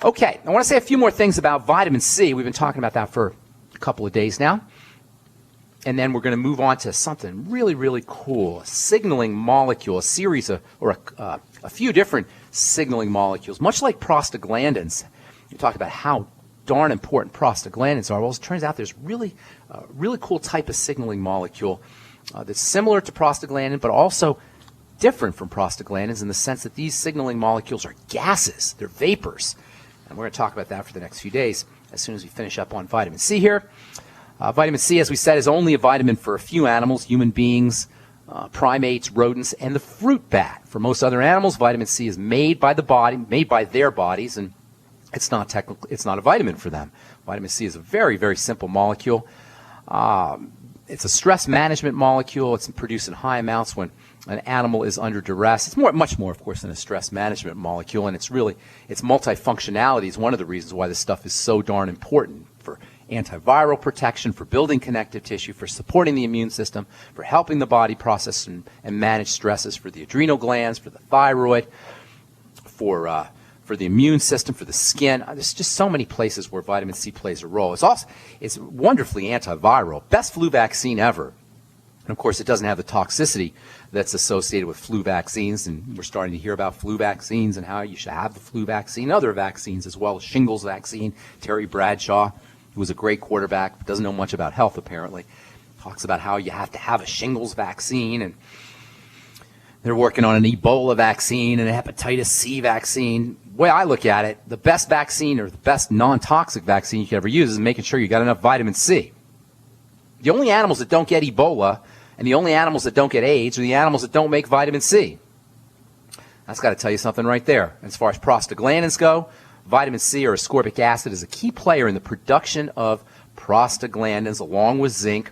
Okay, I want to say a few more things about vitamin C. We've been talking about that for a couple of days now. And then we're going to move on to something really, really cool, a signaling molecule, a series of, or a few different signaling molecules, much like prostaglandins. You talk about how darn important prostaglandins are. Well, it turns out there's really cool type of signaling molecule that's similar to prostaglandin, but also different from prostaglandins in the sense that these signaling molecules are gases. They're vapors. And we're going to talk about that for the next few days as soon as we finish up on vitamin C here. Vitamin C, as we said, is only a vitamin for a few animals, human beings, primates, rodents, and the fruit bat. For most other animals, vitamin C is made by their bodies, and it's not a vitamin for them. Vitamin C is a very, very simple molecule. It's a stress management molecule. It's produced in high amounts when an animal is under duress. It's much more, of course, than a stress management molecule, and its multifunctionality is one of the reasons why this stuff is so darn important for antiviral protection, for building connective tissue, for supporting the immune system, for helping the body process and manage stresses, for the adrenal glands, for the thyroid, for the immune system, for the skin. There's just so many places where vitamin C plays a role. It's wonderfully antiviral. Best flu vaccine ever. And of course, it doesn't have the toxicity that's associated with flu vaccines. And we're starting to hear about flu vaccines and how you should have the flu vaccine, other vaccines as well as shingles vaccine. Terry Bradshaw, who was a great quarterback, but doesn't know much about health apparently, talks about how you have to have a shingles vaccine, and they're working on an Ebola vaccine and a hepatitis C vaccine. The way I look at it, the best vaccine or the best non-toxic vaccine you can ever use is making sure you got enough vitamin C. The only animals that don't get Ebola and the only animals that don't get AIDS are the animals that don't make vitamin C. That's got to tell you something right there. As far as prostaglandins go, vitamin C or ascorbic acid is a key player in the production of prostaglandins along with zinc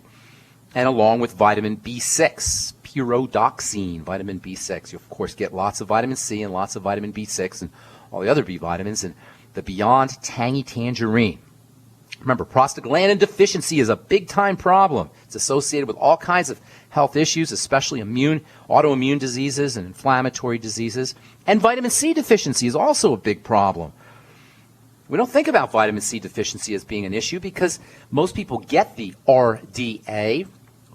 and along with vitamin B6, pyridoxine, vitamin B6. You, of course, get lots of vitamin C and lots of vitamin B6 and all the other B vitamins in the Beyond Tangy Tangerine. Remember, prostaglandin deficiency is a big-time problem. It's associated with all kinds of health issues, especially autoimmune diseases and inflammatory diseases. And vitamin C deficiency is also a big problem. We don't think about vitamin C deficiency as being an issue because most people get the RDA,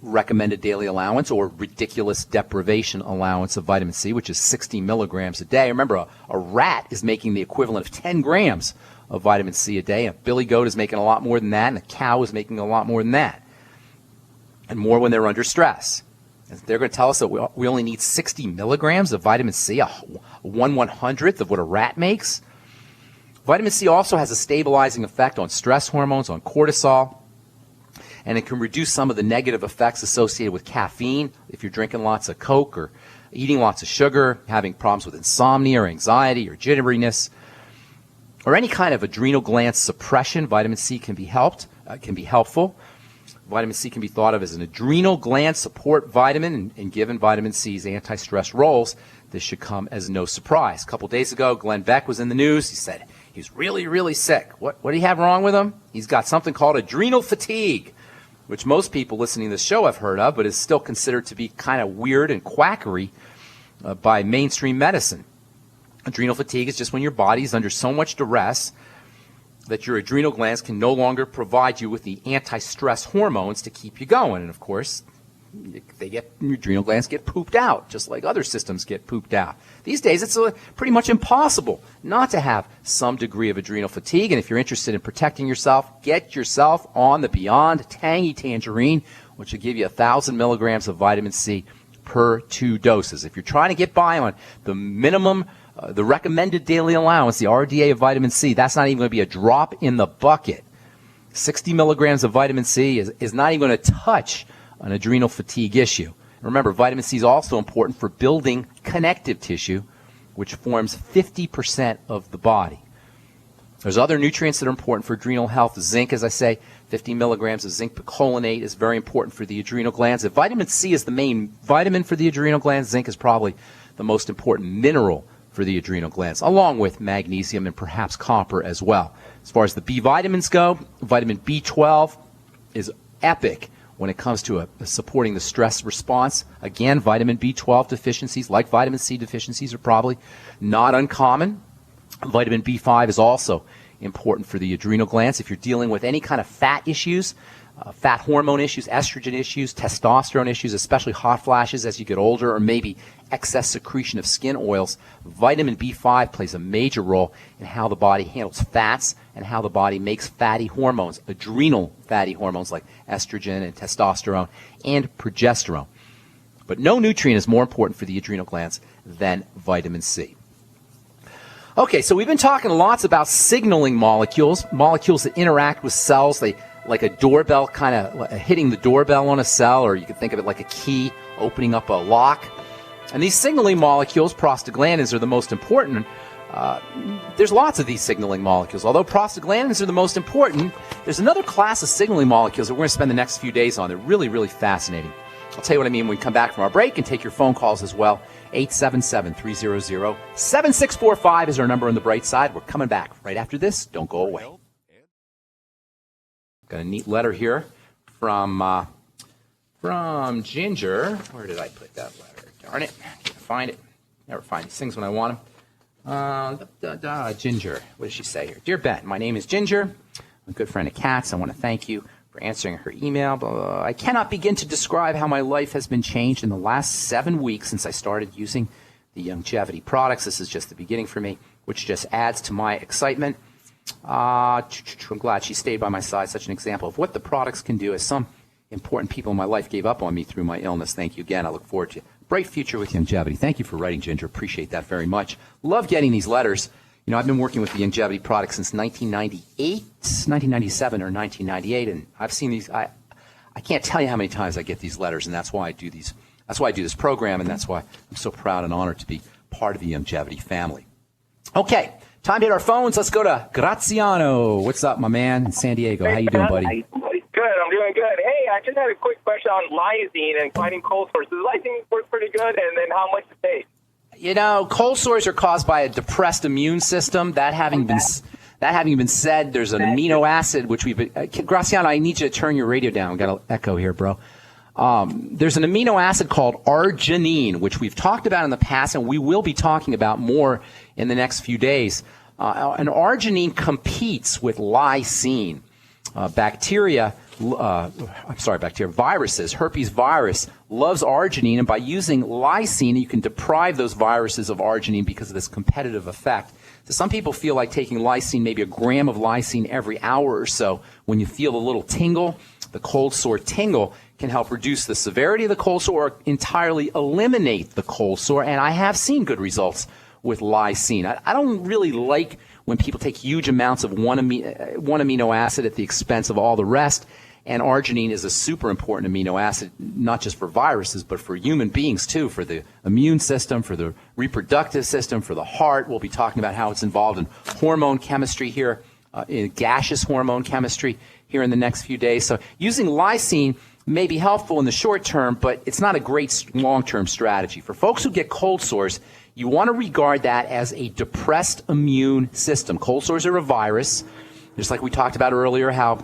recommended daily allowance, or ridiculous deprivation allowance of vitamin C, which is 60 milligrams a day. Remember, a rat is making the equivalent of 10 grams of vitamin C a day. A billy goat is making a lot more than that, and a cow is making a lot more than that, and more when they're under stress. And they're going to tell us that we only need 60 milligrams of vitamin C, a 1/100th of what a rat makes. Vitamin C also has a stabilizing effect on stress hormones, on cortisol, and it can reduce some of the negative effects associated with caffeine. If you're drinking lots of Coke or eating lots of sugar, having problems with insomnia or anxiety or jitteriness, or any kind of adrenal gland suppression, vitamin C can be helpful. Vitamin C can be thought of as an adrenal gland support vitamin, and given vitamin C's anti-stress roles, this should come as no surprise. A couple days ago, Glenn Beck was in the news. He said he's really, really sick. What do you have wrong with him? He's got something called adrenal fatigue, which most people listening to this show have heard of, but is still considered to be kind of weird and quackery by mainstream medicine. Adrenal fatigue is just when your body is under so much duress that your adrenal glands can no longer provide you with the anti-stress hormones to keep you going. And of course, your adrenal glands get pooped out, just like other systems get pooped out. These days, it's pretty much impossible not to have some degree of adrenal fatigue. And if you're interested in protecting yourself, get yourself on the Beyond Tangy Tangerine, which will give you 1,000 milligrams of vitamin C per 2 doses. If you're trying to get by on the minimum, the recommended daily allowance, the RDA of vitamin C, that's not even going to be a drop in the bucket. 60 milligrams of vitamin C is not even going to touch an adrenal fatigue issue. Remember, vitamin C is also important for building connective tissue, which forms 50% of the body. There's other nutrients that are important for adrenal health. Zinc, as I say, 50 milligrams of zinc picolinate is very important for the adrenal glands. If vitamin C is the main vitamin for the adrenal glands, zinc is probably the most important mineral for the adrenal glands, along with magnesium and perhaps copper as well. As far as the B vitamins go, vitamin B12 is epic when it comes to supporting the stress response. Again, vitamin B12 deficiencies, like vitamin C deficiencies, are probably not uncommon. Vitamin B5 is also important for the adrenal glands. If you're dealing with any kind of fat issues, fat hormone issues, estrogen issues, testosterone issues, especially hot flashes as you get older, or maybe excess secretion of skin oils, vitamin B5 plays a major role in how the body handles fats and how the body makes fatty hormones, adrenal fatty hormones like estrogen and testosterone and progesterone. But no nutrient is more important for the adrenal glands than vitamin C. Okay, so we've been talking lots about signaling molecules that interact with cells. They like a doorbell, kind of hitting the doorbell on a cell, or you could think of it like a key opening up a lock. And these signaling molecules, prostaglandins, are the most important. There's lots of these signaling molecules. Although prostaglandins are the most important, there's another class of signaling molecules that we're going to spend the next few days on. They're really, really fascinating. I'll tell you what I mean when we come back from our break and take your phone calls as well. 877-300-7645 is our number on the bright side. We're coming back right after this. Don't go away. Got a neat letter here from Ginger. Where did I put that letter? Darn it. Can't find it. Never find these things when I want them. Ginger. What does she say here? Dear Ben, my name is Ginger. I'm a good friend of Kat's. I want to thank you for answering her email. Blah, blah, blah. I cannot begin to describe how my life has been changed in the last 7 weeks since I started using the longevity products. This is just the beginning for me, which just adds to my excitement. I'm glad she stayed by my side. Such an example of what the products can do, as some important people in my life gave up on me through my illness. Thank you again. I look forward to a bright future with longevity. Thank you for writing, Ginger. Appreciate that very much. Love getting these letters. You know, I've been working with the longevity products since 1997 or 1998, and I've seen these. I can't tell you how many times I get these letters, and that's why I do these. That's why I do this program, and that's why I'm so proud and honored to be part of the longevity family. Okay. Time to hit our phones. Let's go to Graziano. What's up, my man, in San Diego? How you doing, buddy? Good. I'm doing good. Hey, I just had a quick question on lysine and fighting cold sores. Does lysine work pretty good, and then how much it takes? You know, cold sores are caused by a depressed immune system. That having been said, there's an amino acid which we've. Graziano, I need you to turn your radio down. We've got an echo here, bro. There's an amino acid called arginine, which we've talked about in the past, and we will be talking about more in the next few days. And arginine competes with lysine. Viruses, herpes virus loves arginine, and by using lysine, you can deprive those viruses of arginine because of this competitive effect. So some people feel like taking lysine, maybe a gram of lysine every hour or so. When you feel a little tingle, the cold sore tingle can help reduce the severity of the cold sore or entirely eliminate the cold sore, and I have seen good results with lysine. I don't really like when people take huge amounts of one amino acid at the expense of all the rest. And arginine is a super important amino acid, not just for viruses, but for human beings too, for the immune system, for the reproductive system, for the heart. We'll be talking about how it's involved in hormone chemistry here, in gaseous hormone chemistry here in the next few days. So using lysine may be helpful in the short term, but it's not a great long-term strategy. For folks who get cold sores, you want to regard that as a depressed immune system. Cold sores are a virus, just like we talked about earlier, how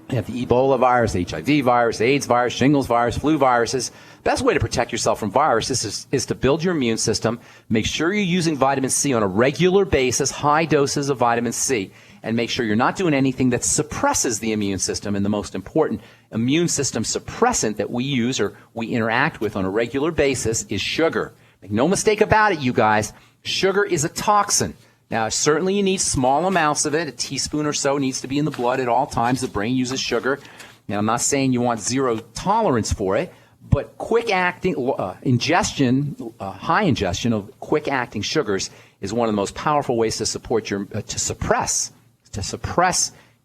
you have the Ebola virus, the HIV virus, the AIDS virus, shingles virus, flu viruses. Best way to protect yourself from viruses is to build your immune system. Make sure you're using vitamin C on a regular basis, high doses of vitamin C, and make sure you're not doing anything that suppresses the immune system. And the most important immune system suppressant that we use or we interact with on a regular basis is sugar. Make no mistake about it, you guys. Sugar is a toxin. Now, certainly you need small amounts of it. A teaspoon or so needs to be in the blood at all times. The brain uses sugar. Now, I'm not saying you want zero tolerance for it, but quick-acting ingestion, high ingestion of quick-acting sugars is one of the most powerful ways to support your to suppress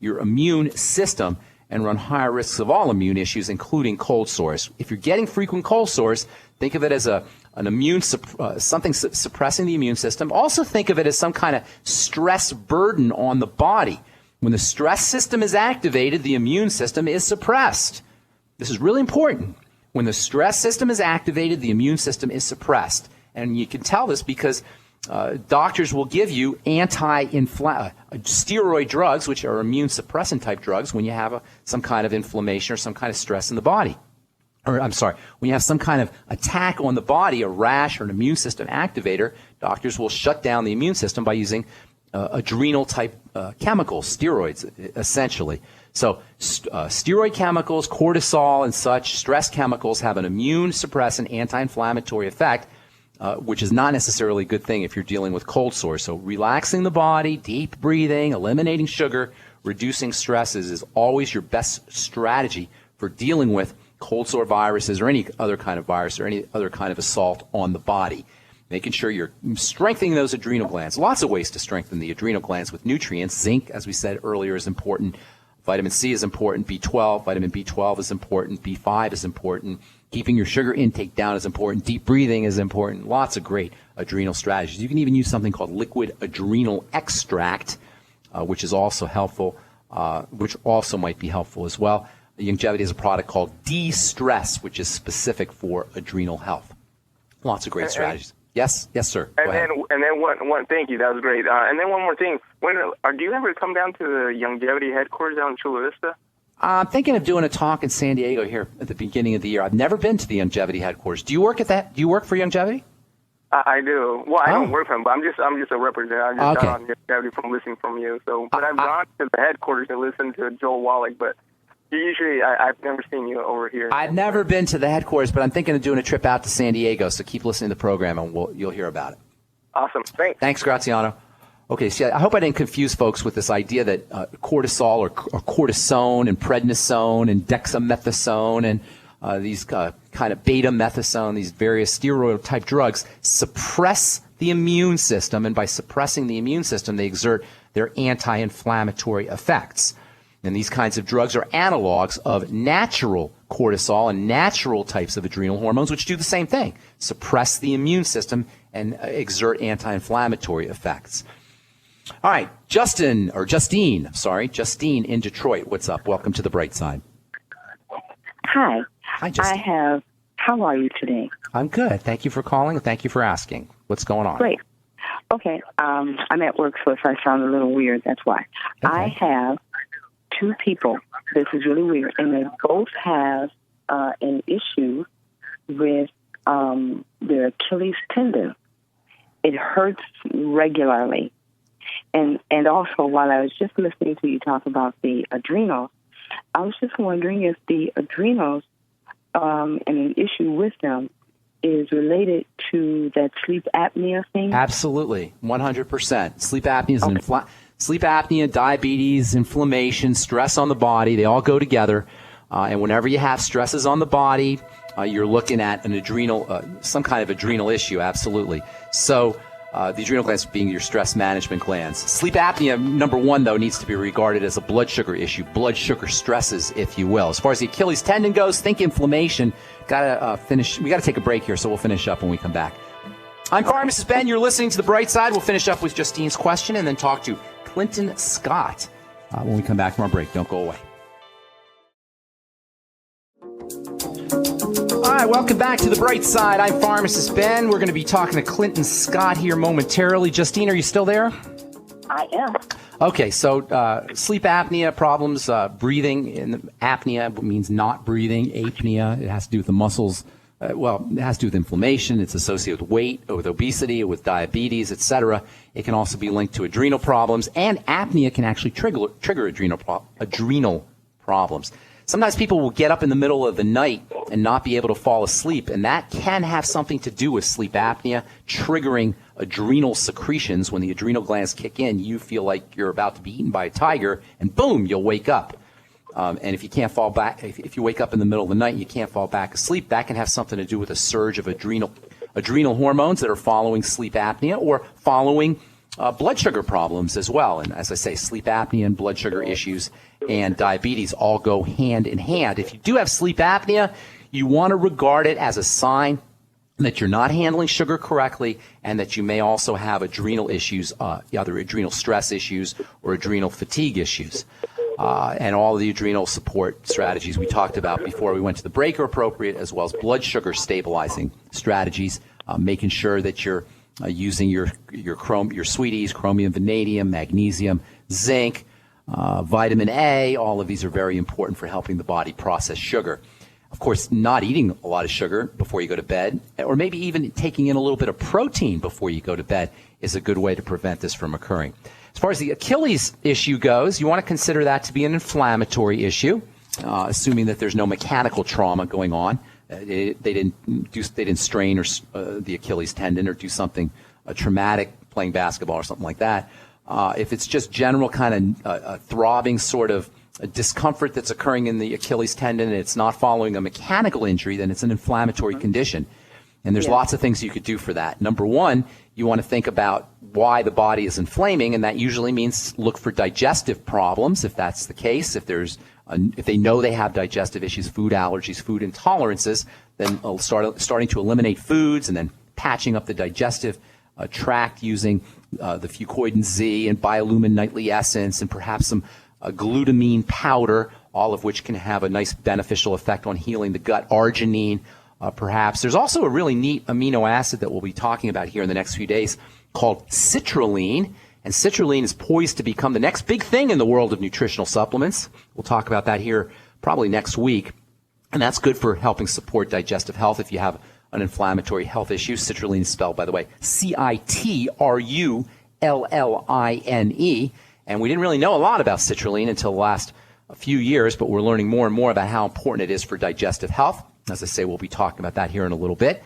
your immune system and run higher risks of all immune issues, including cold sores. If you're getting frequent cold sores, think of it as an immune something suppressing the immune system. Also think of it as some kind of stress burden on the body. When the stress system is activated, the immune system is suppressed. This is really important. When the stress system is activated, the immune system is suppressed. And you can tell this because doctors will give you steroid drugs, which are immune suppressant type drugs, when you have some kind of inflammation or some kind of stress in the body. Or I'm sorry, when you have some kind of attack on the body, a rash or an immune system activator, doctors will shut down the immune system by using adrenal type chemicals, steroids, essentially. So steroid chemicals, cortisol and such, stress chemicals have an immune suppressant, anti-inflammatory effect, which is not necessarily a good thing if you're dealing with cold sores. So relaxing the body, deep breathing, eliminating sugar, reducing stresses is always your best strategy for dealing with cold sore viruses or any other kind of virus or any other kind of assault on the body. Making sure you're strengthening those adrenal glands. Lots of ways to strengthen the adrenal glands with nutrients. Zinc, as we said earlier, is important. Vitamin C is important. B12, vitamin B12 is important. B5 is important. Keeping your sugar intake down is important. Deep breathing is important. Lots of great adrenal strategies. You can even use something called liquid adrenal extract, which is also helpful, which also might be helpful as well. Youngevity has a product called De-Stress, which is specific for adrenal health. Lots of great strategies. Yes, sir. And then one. Thank you. That was great. And then one more thing. Do you ever come down to the Youngevity headquarters out in Chula Vista? I'm thinking of doing a talk in San Diego here at the beginning of the year. I've never been to the Youngevity headquarters. Do you work at that? Do you work for Youngevity? I do. Well, I don't work for them, but I'm just a representative. I just got on Youngevity from listening from you. So, but I've gone to the headquarters and listened to Joel Wallach, but usually I've never seen you over here. I've never been to the headquarters, but I'm thinking of doing a trip out to San Diego. So keep listening to the program, and you'll hear about it. Awesome. Thanks. Thanks, Graziano. Okay, see, I hope I didn't confuse folks with this idea that cortisol or cortisone and prednisone and dexamethasone and these kind of beta-methasone, these various steroid-type drugs, suppress the immune system, and by suppressing the immune system, they exert their anti-inflammatory effects. And these kinds of drugs are analogs of natural cortisol and natural types of adrenal hormones, which do the same thing, suppress the immune system and exert anti-inflammatory effects. All right, Justine in Detroit. What's up? Welcome to the bright side. Hi. Hi, Justine. How are you today? I'm good. Thank you for calling and thank you for asking. What's going on? Great. Okay. I'm at work, so if I sound a little weird, that's why. Okay. I have two people. This is really weird, and they both have an issue with their Achilles tendon. It hurts regularly. And also, while I was just listening to you talk about the adrenals, I was just wondering if the adrenals and an issue with them is related to that sleep apnea thing? Absolutely, 100%. Sleep apnea is sleep apnea, diabetes, inflammation, stress on the body, they all go together. And whenever you have stresses on the body, you're looking at an adrenal, some kind of adrenal issue, absolutely. So the adrenal glands being your stress management glands. Sleep apnea, number one, though, needs to be regarded as a blood sugar issue, blood sugar stresses, if you will. As far as the Achilles tendon goes, think inflammation. We got to take a break here, so we'll finish up when we come back. I'm Pharmacist Ben. You're listening to The Bright Side. We'll finish up with Justine's question and then talk to Clinton Scott when we come back from our break. Don't go away. All right, welcome back to The Bright Side. I'm Pharmacist Ben. We're going to be talking to Clinton Scott here momentarily. Justine, are you still there? I am. Okay, so sleep apnea problems, breathing, and apnea means not breathing. Apnea, it has to do with the muscles. It has to do with inflammation. It's associated with weight, with obesity, with diabetes, etc. It can also be linked to adrenal problems, and apnea can actually trigger adrenal problems. Sometimes people will get up in the middle of the night and not be able to fall asleep, and that can have something to do with sleep apnea, triggering adrenal secretions. When the adrenal glands kick in, you feel like you're about to be eaten by a tiger, and boom, you'll wake up. And if you can't fall back, if you wake up in the middle of the night and you can't fall back asleep, that can have something to do with a surge of adrenal hormones that are following sleep apnea or following blood sugar problems as well. And as I say, sleep apnea and blood sugar issues and diabetes all go hand in hand. If you do have sleep apnea, you want to regard it as a sign that you're not handling sugar correctly and that you may also have adrenal issues, either adrenal stress issues or adrenal fatigue issues. And all of the adrenal support strategies we talked about before we went to the break are appropriate, as well as blood sugar stabilizing strategies, making sure that you're using your sweeties, chromium, vanadium, magnesium, zinc, vitamin A. All of these are very important for helping the body process sugar. Of course, not eating a lot of sugar before you go to bed, or maybe even taking in a little bit of protein before you go to bed, is a good way to prevent this from occurring. As far as the Achilles issue goes, you want to consider that to be an inflammatory issue, assuming that there's no mechanical trauma going on. They didn't strain or the Achilles tendon or do something traumatic playing basketball or something like that. If it's just general kind of throbbing sort of discomfort that's occurring in the Achilles tendon and it's not following a mechanical injury, then it's an inflammatory condition. And there's lots of things you could do for that. Number one, you want to think about why the body is inflaming, and that usually means look for digestive problems if that's the case. If they know they have digestive issues, food allergies, food intolerances, then starting to eliminate foods and then patching up the digestive tract using the Fucoidin Z and Biolumin Nightly Essence and perhaps some glutamine powder, all of which can have a nice beneficial effect on healing the gut. Arginine, perhaps. There's also a really neat amino acid that we'll be talking about here in the next few days called citrulline. And citrulline is poised to become the next big thing in the world of nutritional supplements. We'll talk about that here probably next week. And that's good for helping support digestive health if you have an inflammatory health issue. Citrulline is spelled, by the way, Citrulline. And we didn't really know a lot about citrulline until the last few years, but we're learning more and more about how important it is for digestive health. As I say, we'll be talking about that here in a little bit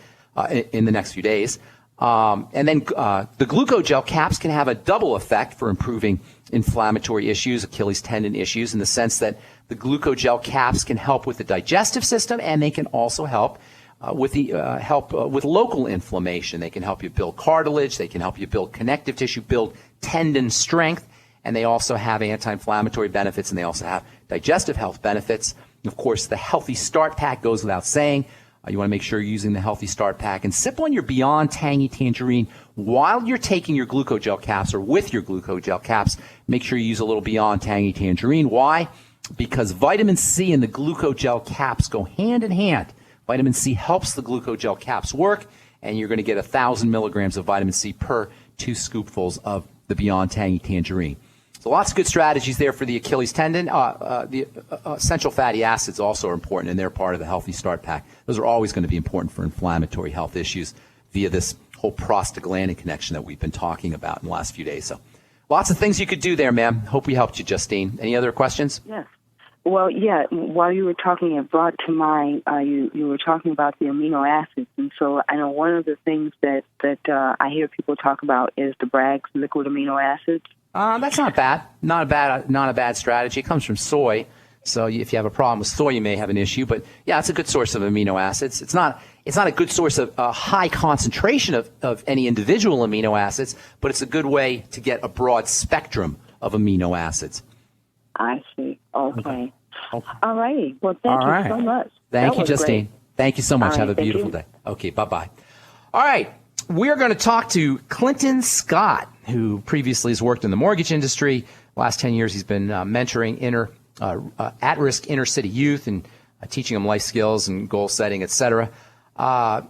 in the next few days. And then the glucogel caps can have a double effect for improving inflammatory issues, Achilles tendon issues, in the sense that the glucogel caps can help with the digestive system, and they can also help with local inflammation. They can help you build cartilage. They can help you build connective tissue, build tendon strength, and they also have anti-inflammatory benefits, and they also have digestive health benefits. Of course, the Healthy Start Pack goes without saying. You want to make sure you're using the Healthy Start Pack and sip on your Beyond Tangy Tangerine while you're taking your glucogel caps or with your glucogel caps. Make sure you use a little Beyond Tangy Tangerine. Why? Because vitamin C and the glucogel caps go hand in hand. Vitamin C helps the glucogel caps work, and you're going to get 1,000 milligrams of vitamin C per 2 scoopfuls of the Beyond Tangy Tangerine. So lots of good strategies there for the Achilles tendon. The essential fatty acids also are important, and they're part of the Healthy Start Pack. Those are always going to be important for inflammatory health issues via this whole prostaglandin connection that we've been talking about in the last few days. So lots of things you could do there, ma'am. Hope we helped you, Justine. Any other questions? Yes. Well, yeah, while you were talking, it brought to mind, you were talking about the amino acids. And so I know one of the things that I hear people talk about is the Bragg's liquid amino acids. That's not bad. Not a bad strategy. It comes from soy. So if you have a problem with soy, you may have an issue. But yeah, it's a good source of amino acids. It's not a good source of a high concentration of any individual amino acids, but it's a good way to get a broad spectrum of amino acids. I see. Okay. All righty. Well, thank you so much. Thank you, Justine. Great. Thank you so much. Have a beautiful day. Okay, bye-bye. All right. We're going to talk to Clinton Scott, who previously has worked in the mortgage industry. Last 10 years, he's been mentoring at-risk inner-city youth and teaching them life skills and goal setting, et cetera.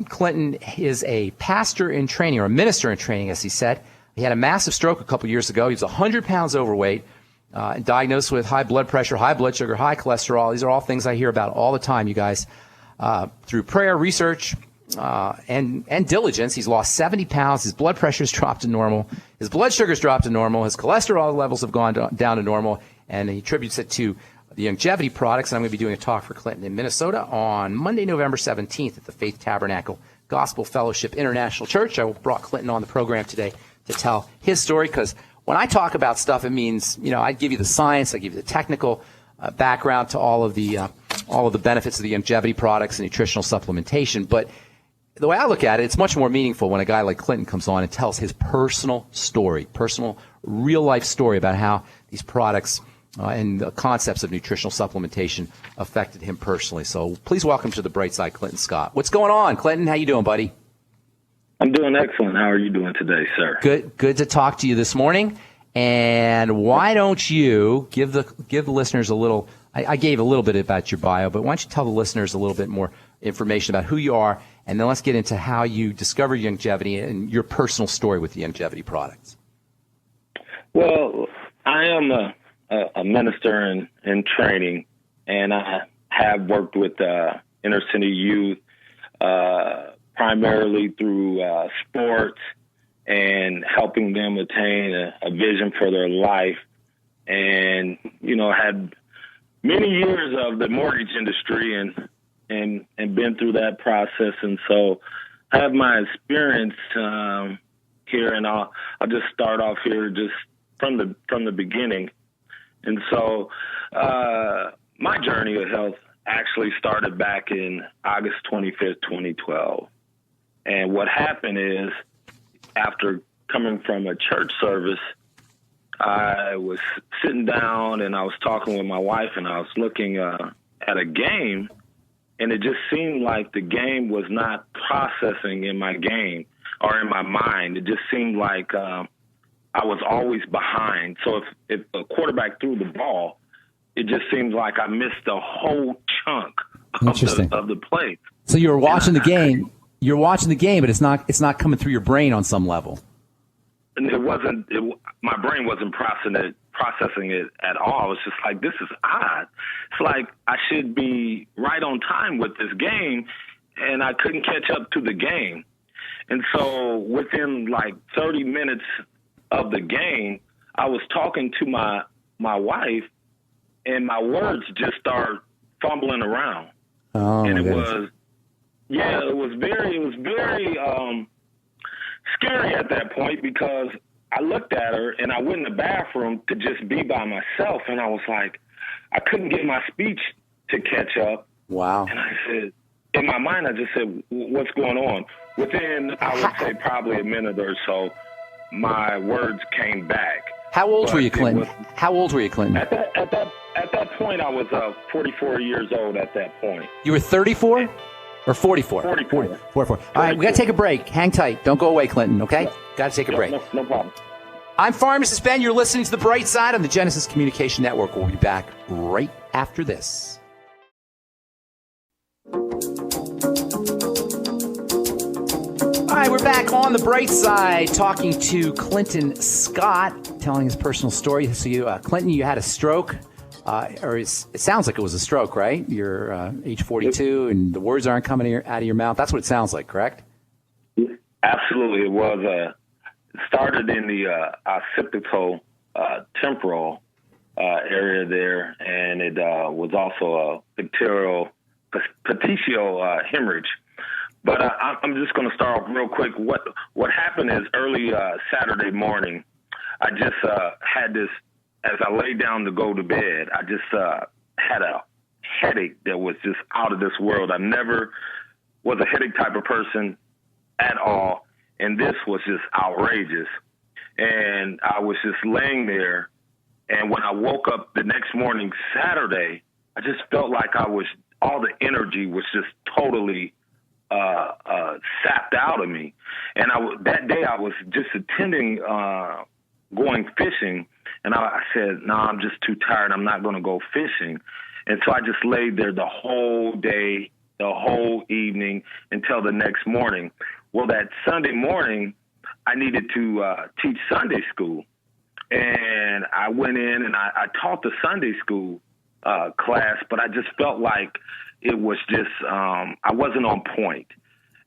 Clinton is a pastor in training, or a minister in training, as he said. He had a massive stroke a couple years ago. He was 100 pounds overweight, diagnosed with high blood pressure, high blood sugar, high cholesterol. These are all things I hear about all the time, you guys. Through prayer, research, and diligence, he's lost 70 pounds. His blood pressure's dropped to normal. His blood sugar's dropped to normal. His cholesterol levels have gone down to normal. And he attributes it to the longevity products. And I'm going to be doing a talk for Clinton in Minnesota on Monday, November 17th at the Faith Tabernacle Gospel Fellowship International Church. I brought Clinton on the program today to tell his story, because when I talk about stuff, it means, I give you the science, I give you the technical background to all of the benefits of the longevity products and nutritional supplementation. But the way I look at it, it's much more meaningful when a guy like Clinton comes on and tells his personal story, personal, real-life story about how these products and the concepts of nutritional supplementation affected him personally. So please welcome to the bright side, Clinton Scott. What's going on, Clinton? How you doing, buddy? I'm doing excellent. How are you doing today, sir? Good to talk to you this morning. And why don't you give the listeners a little, I gave a little bit about your bio, but why don't you tell the listeners a little bit more information about who you are, and then let's get into how you discovered longevity and your personal story with the longevity products. Well, I am a minister in training, and I have worked with inner city youth primarily through sports and helping them attain a vision for their life. And, you know, had many years of the mortgage industry and been through that process. And so I have my experience here, and I'll just start off here just from the beginning. And so my journey of health actually started back in August 25th, 2012. And what happened is, after coming from a church service, I was sitting down and I was talking with my wife, and I was looking at a game, and it just seemed like the game was not processing in my game or in my mind. It just seemed like I was always behind. So if a quarterback threw the ball, it just seems like I missed a whole chunk of the play. So you were watching the game. You're watching the game, but it's not coming through your brain on some level. And my brain wasn't processing it at all. It's just like, this is odd. It's like I should be right on time with this game, and I couldn't catch up to the game. And so within like 30 minutes of the game, I was talking to my wife, and my words just started fumbling around. Oh, and it was very scary at that point, because I looked at her and I went in the bathroom to just be by myself, and I was like, I couldn't get my speech to catch up. Wow. And I said, in my mind, I just said, what's going on? Within, I would say, probably a minute or so, my words came back. How old were you, Clinton? How old were you, Clinton? At that point, I was 44 years old at that point. You were 34? Or 44? 44. 44. All right, we got to take a break. Hang tight. Don't go away, Clinton, okay? Yeah. Got to take a break. No problem. I'm Pharmacist Ben. You're listening to The Bright Side on the Genesis Communication Network. We'll be back right after this. All right, we're back on The Bright Side talking to Clinton Scott, telling his personal story. So, Clinton, you had a stroke. It sounds like it was a stroke, right? You're age 42, and the words aren't coming out of your mouth. That's what it sounds like, correct? Absolutely. It was. It started in the occipital temporal area there, and it was also a petechial hemorrhage. But I'm just going to start off real quick. What happened is early Saturday morning, I just had this. As I laid down to go to bed, I just had a headache that was just out of this world. I never was a headache type of person at all, and this was just outrageous. And I was just laying there, and when I woke up the next morning, Saturday, I just felt like all the energy was just totally sapped out of me. And that day I was just attending going fishing. And I said, no, I'm just too tired. I'm not going to go fishing. And so I just laid there the whole day, the whole evening, until the next morning. Well, that Sunday morning, I needed to teach Sunday school. And I went in and I taught the Sunday school class, but I just felt like it was just, I wasn't on point.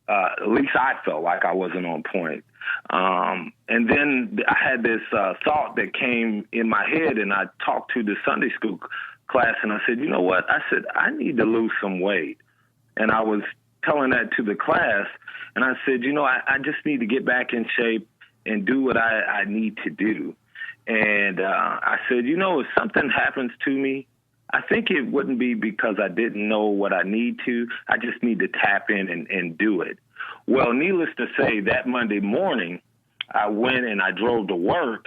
At least I felt like I wasn't on point. And then I had this thought that came in my head, and I talked to the Sunday school class, and I said, you know what? I said, I need to lose some weight. And I was telling that to the class, and I said, I just need to get back in shape and do what I need to do. And I said, if something happens to me, I think it wouldn't be because I didn't know what I need to. I just need to tap in and do it. Well, needless to say, that Monday morning, I went and I drove to work,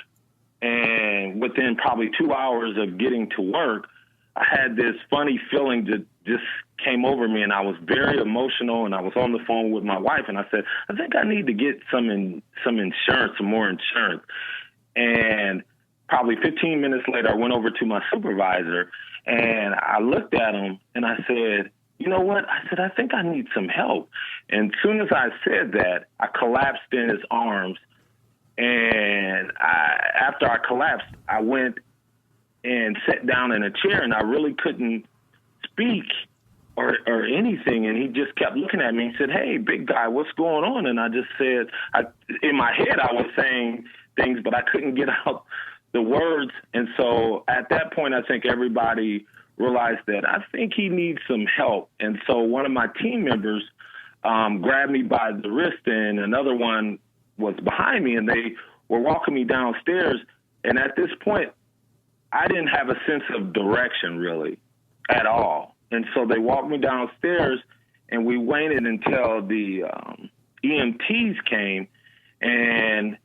and within probably 2 hours of getting to work, I had this funny feeling that just came over me, and I was very emotional, and I was on the phone with my wife, and I said, I think I need to get some insurance, some more insurance. And probably 15 minutes later, I went over to my supervisor, and I looked at him, and I said, you know what? I said, I think I need some help. And as soon as I said that, I collapsed in his arms. And after I collapsed, I went and sat down in a chair, and I really couldn't speak or anything. And he just kept looking at me and said, "Hey, big guy, what's going on?" And I just said, in my head, I was saying things, but I couldn't get out the words. And so at that point, I think everybody realized that I think he needs some help. And so one of my team members grabbed me by the wrist, and another one was behind me, and they were walking me downstairs. And at this point, I didn't have a sense of direction really at all. And so they walked me downstairs, and we waited until the EMTs came, and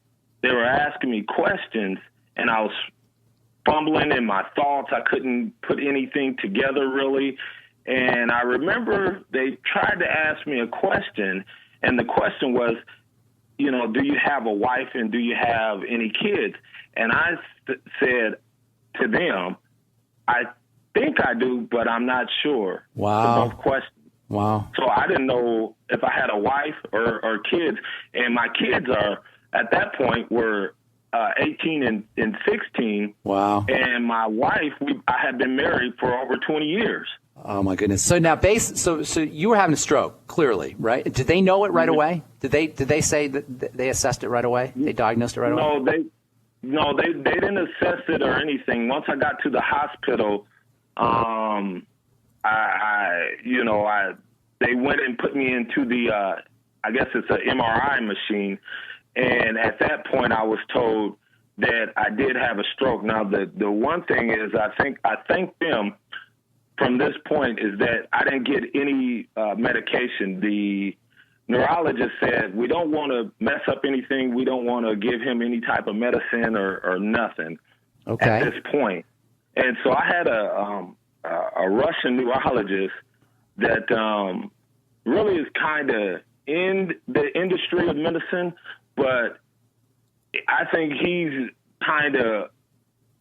they were asking me questions, and I was fumbling in my thoughts. I couldn't put anything together really. And I remember they tried to ask me a question, and the question was, you know, do you have a wife and do you have any kids? And I said to them, I think I do, but I'm not sure. Wow. For both questions. Wow. So I didn't know if I had a wife or kids. And my kids are, at that point, were 18 and 16. Wow. And my wife, I had been married for over 20 years. Oh my goodness! So now, so you were having a stroke, clearly, right? Did they know it right away? Did they say that they assessed it right away? They diagnosed it right away? No, they didn't assess it or anything. Once I got to the hospital, they went and put me into the, I guess it's an MRI machine, and at that point I was told that I did have a stroke. Now the one thing is, I thank them. From this point is that I didn't get any medication. The neurologist said, we don't want to mess up anything. We don't want to give him any type of medicine or nothing at this point. And so I had a Russian neurologist that really is kind of in the industry of medicine, but I think he's kind of,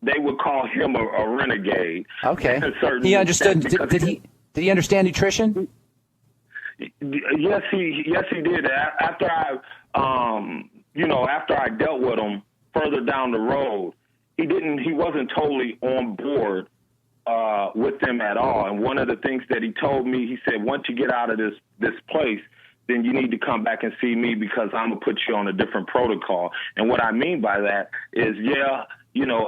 they would call him a renegade. Okay. He understood. Did he understand nutrition? Yes, he did. After I dealt with him further down the road, he wasn't totally on board with them at all. And one of the things that he told me, he said, once you get out of this place, then you need to come back and see me because I'm going to put you on a different protocol. And what I mean by that is,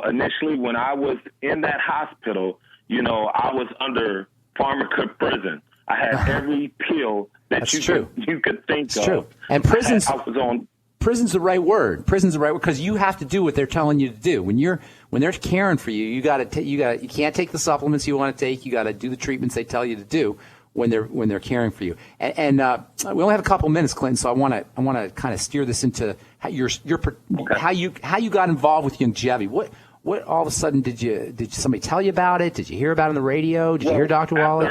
initially when I was in that hospital, I was under Pharmacist prison. I had every pill that you could think That's of. True. And prison's the right word. Prison's the right word because you have to do what they're telling you to do. When they're caring for you, you can't take the supplements you want to take. You got to do the treatments they tell you to do when they're caring for you. And we only have a couple minutes, Clinton, so I want to kind of steer this into how you got involved with longevity. What all of a sudden did somebody tell you about it? Did you hear about it on the radio? Did you hear Dr. Wallach?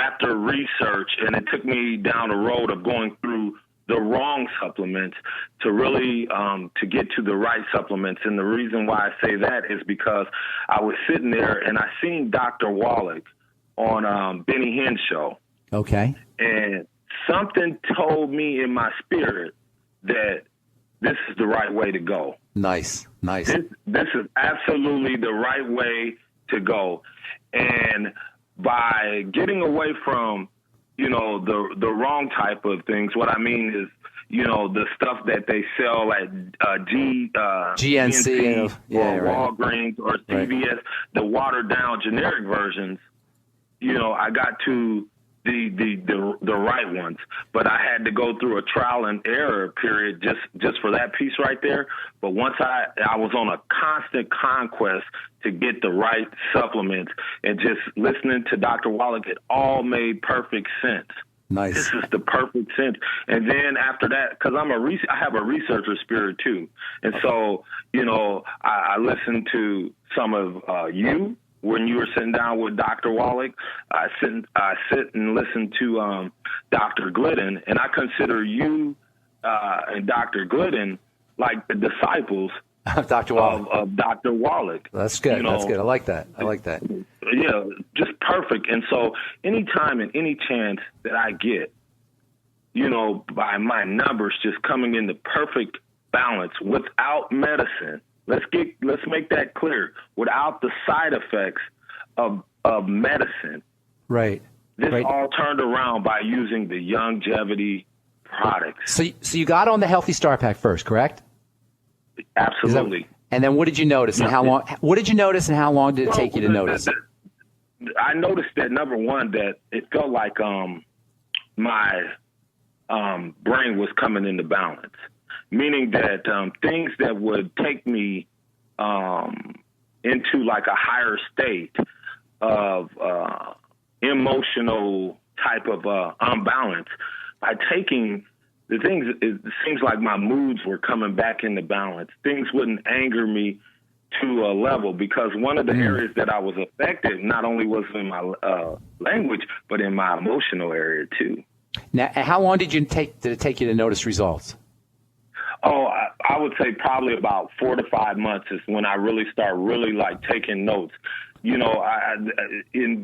After research, and it took me down the road of going through the wrong supplements to really to get to the right supplements. And the reason why I say that is because I was sitting there and I seen Dr. Wallach on Benny Hinn's show. Okay. And something told me in my spirit that this is the right way to go. Nice. This is absolutely the right way to go. And by getting away from, the wrong type of things, what I mean is, the stuff that they sell at GNC or Walgreens or CVS, the watered down generic versions, I got to the right ones, but I had to go through a trial and error period just for that piece right there. But once I was on a constant conquest to get the right supplements, and just listening to Dr. Wallach, it all made perfect sense. Nice. This is the perfect sense. And then after that, because I have a researcher spirit too, and so I listened to some of you. When you were sitting down with Dr. Wallach, I sit and listen to Dr. Glidden, and I consider you and Dr. Glidden like the disciples Dr. Wallach. of Dr. Wallach. That's good. That's good. I like that. Yeah, just perfect. And so anytime and any chance that I get, by my numbers just coming into perfect balance without medicine, let's make that clear. Without the side effects of medicine, right? This Right. all turned around by using the longevity products. So you got on the Healthy Start Pack first, correct? Absolutely. And then what did you notice, and how long? What did you notice, and how long did it take you to notice? I noticed that, number one, that it felt like my brain was coming into balance, meaning that things that would take me into like a higher state of emotional type of unbalance, by taking the things, it seems like my moods were coming back into balance. Things wouldn't anger me to a level, because one of the areas that I was affected not only was in my language, but in my emotional area too. Now, how long did it take you to notice results? Oh, I would say probably about 4 to 5 months is when I really start like taking notes. You know,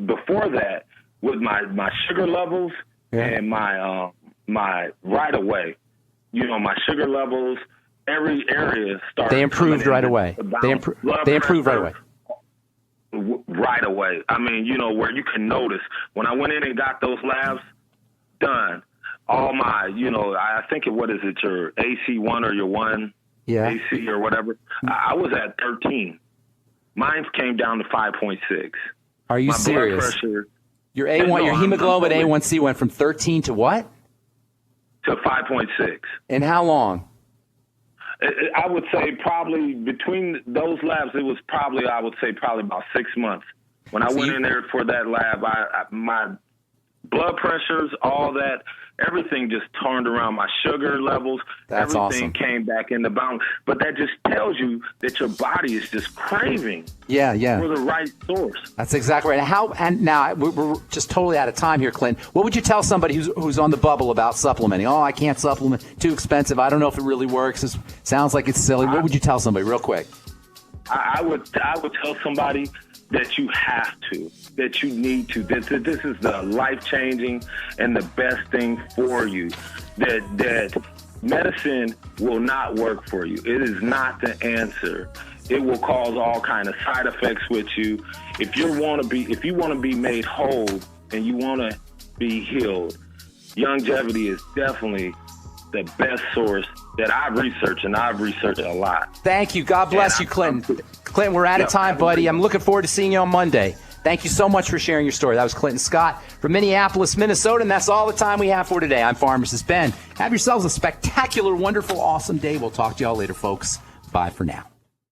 before that, with my sugar levels and my right away, you know, my sugar levels, every area started. They improved right away. They improved right away. Right away. I mean, you know, where you can notice when I went in and got those labs done, all my, you know, I think what is it, your AC1 or your 1 AC or whatever, I was at 13. Mine came down to 5.6. Are you serious? Blood pressure, your A1, your hemoglobin A1C went from 13 to what? To 5.6. In how long? I would say probably between those labs, it was probably about 6 months. When I went in there for that lab, my blood pressures, all that, everything just turned around. My sugar levels, everything awesome. Came back into balance. But that just tells you that your body is just craving for the right source. That's exactly right. And now we're just totally out of time here, Clint. What would you tell somebody who's on the bubble about supplementing? Oh, I can't supplement, too expensive. I don't know if it really works. It sounds like it's silly. What would you tell somebody, real quick? I would tell somebody that you have to, that you need to. This is the life-changing and the best thing for you. That medicine will not work for you. It is not the answer. It will cause all kind of side effects with you. If you want to be made whole and you want to be healed, longevity is definitely the best source that I've researched, and I've researched a lot. Thank you. God bless you, Clinton. Clinton, we're out of time, buddy. I'm looking forward to seeing you on Monday. Thank you so much for sharing your story. That was Clinton Scott from Minneapolis, Minnesota, and that's all the time we have for today. I'm Pharmacist Ben. Have yourselves a spectacular, wonderful, awesome day. We'll talk to y'all later, folks. Bye for now.